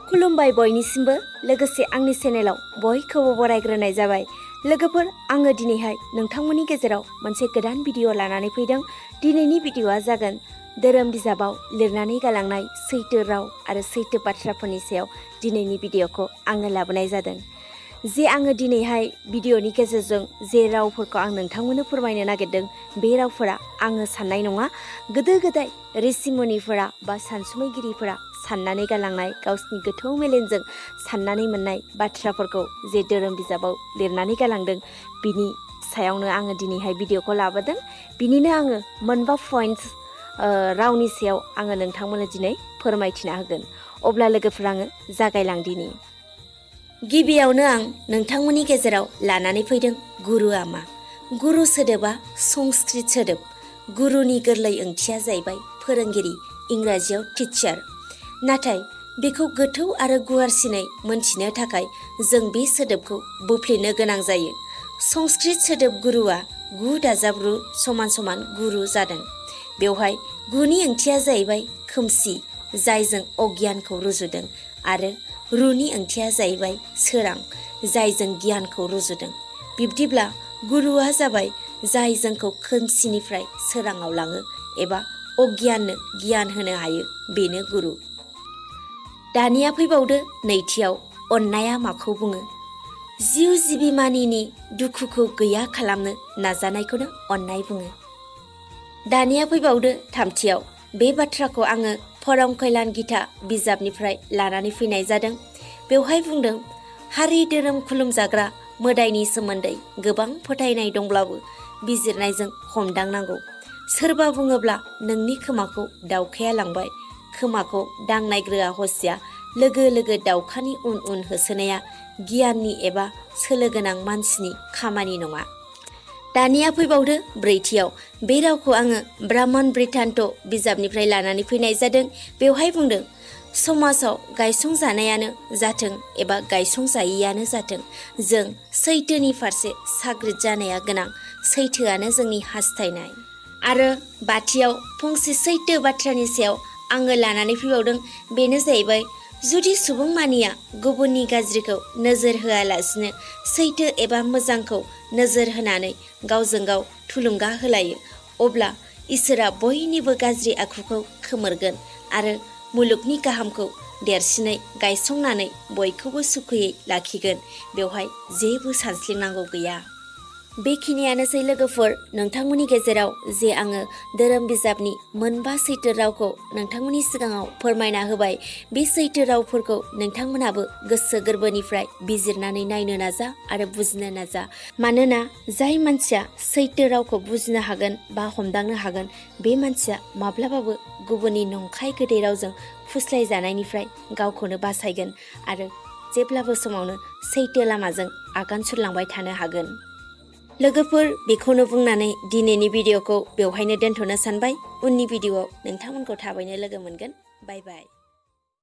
खुलुमबाय बयनिसिमबो लोगोसे आंनि चेनेलाव बयखौबो बरायग्रोनाय जाबाय। लोगोफोर आङो दिनैहाय नोंथांमोननि गेजेराव मोनसे गोदान भिडिअ लानानै फैदों। दिनैनि भिडिअआ जागोन धोरोम बिजाबाव लिरनानै गालांनाय सैथो राव आरो सैथो बाथ्राफोरनि सायाव दिनैनि भिडिअखौ आङो लाबोनाय जादों। जे आङो दिनैहाय भिडिअनि गेजेरजों जे रावफोरखौ आं नोंथांमोननो फोरमायनो नागिरदों बे रावफोरा आङो साननाय नङा। गोदो गोदाय ऋषिमुनिफोरा बा सानसुमैगिरिफोरा साननानै गालांनाय गावसिनि गोथौ मेलेमजों साननानै मोननाय बाथ्राफोरखौ जे धोरोम बिजाबाव लिरनानै गालांदों बिनि सायावनो आङो दिनैहाय भिडिअखौ लाबोदों। बिनिनो आङो मोनबा पइन्ट्स रावनि सायाव आङो नोंथांमोननो दिनै फोरमायथिना होगोन। अब्ला लोगोफोर आङो जागायलांदिनि। गिबियावनो आं नोंथांमोननि गेजेराव लानानै फैदों गुरुआ मा। गुरु सोदोबा संस्कृत सोदोब। गुरुनि गोरलै ओंथिया जाहैबाय फोरोंगिरि, इंराजियाव टिचार। नाथाय बेखौ गोथौ आरो गुवारसिनै मोनथिनो थाखाय जों बे सोदोबखौ बोफ्लेनो गोनां जायो। संस्कृत सोदोब गुरुआ गु दाजाब रु समान समान गुरु जादों। बेवहाय गुनि ओंथिया जाहैबाय खोमसि, जायजों अगियानखौ रुजुदों, आरो रुनि ओंथिया जाहैबाय सोरां, जायजों गियानखौ रुजुदों। बिब्दिब्ला गुरुआ जाबाय जाय जोंखौ खोमसिनिफ्राय सोराङाव लाङो एबा अगियाननो गियान होनो हायो, बेनो गुरु। दानिया फैबावदो नैथियाव, अननाया माखौ बुङो? जिउ जिबिमानिनि दुखुखौ गैया खालामनो नाजानायखौनो अननाय बुङो। दानिया फैबावदो थामथियाव, बे बाथ्राखौ आङो परम कल्याण गीता बिजाबनिफ्राय लानानै फैनाय जादों। बेवहाय बुंदों, हारि धोरोम खुलुमजाग्रा मोदायनि सोमोन्दै गोबां फोथायनाय दंब्लाबो बिजिरनायजों हमदांनांगौ। सोरबा बुङोब्ला नोंनि खोमाखौ दाउखाया लांबाय, खोमाखौ दांनायग्रोआ हसिया लोगो लोगो दाउखानि उन उन होसोनाया गियाननि एबा सोलो गोनां मानसिनि खामानि नङा। दानिया फैबावदो ब्रैथियाव, बे रावखौ आङो ब्राह्मण बृत्तान्त बिजाबनिफ्राय लानानै फैनाय जादों। बेवहाय बुंदों, समाजाव गायसंजानायानो जाथों एबा गायसंजायैयानो जाथों, जों सैथोनि फारसे साग्रिद जानाया गोनां। सैथोआनो जोंनि हास्थायनाय। आरो बाथियाव फंसे सैथो बाथ्रानि सायाव आङो लानानै फैबावदों। बेनो जाहैबाय, जुदि सुबुं मानिया गुबुननि गाज्रिखौ नोजोर होआलासिनो सैथो एबा मोजांखौ नोजोर होनानै गावजों गाव थुलुंगा होलायो, अब्ला इसोरा बयनिबो गाज्रि आखुखौ खोमोरगोन आरो मुलुगनि गाहामखौ देरसिनै गायसंनानै बयखौबो सुखुयै लाखिगोन। बेवहाय जेबो सानस्लिंनांगौ गैया। बेखिनियानोसै लोगोफोर, नोंथांमोननि गेजेराव जे आङो धोरोम बिजाबनि मोनबा सैथो रावखौ नोंथांमोननि सिगाङाव फोरमायना होबाय। बे सैथो रावफोरखौ नोंथांमोनहाबो गोसो गोरबोनिफ्राय बिजिरनानै नायनो नाजा आरो बुजिनो नाजा। मानोना जाय मानसिया सैथो रावखौ बुजिनो हागोन बा हमदांनो हागोन, बे मानसिया माब्लाबाबो गुबुननि नंखाय गोदै रावजों फुस्लाय जानायनिफ्राय गावखौनो बासायगोन आरो जेब्लाबो समावनो सैथो लामाजों आगान सुरलांबाय थानो हागोन। लोगोफोर, बेखौनो बुंनानै दिनैनि भिडिअखौ बेवहायनो दोनथ'नो सानबाय। उननि भिडिअआव नोंथांमोनखौ थाबैनो लोगो मोनगोन। बाय बाय।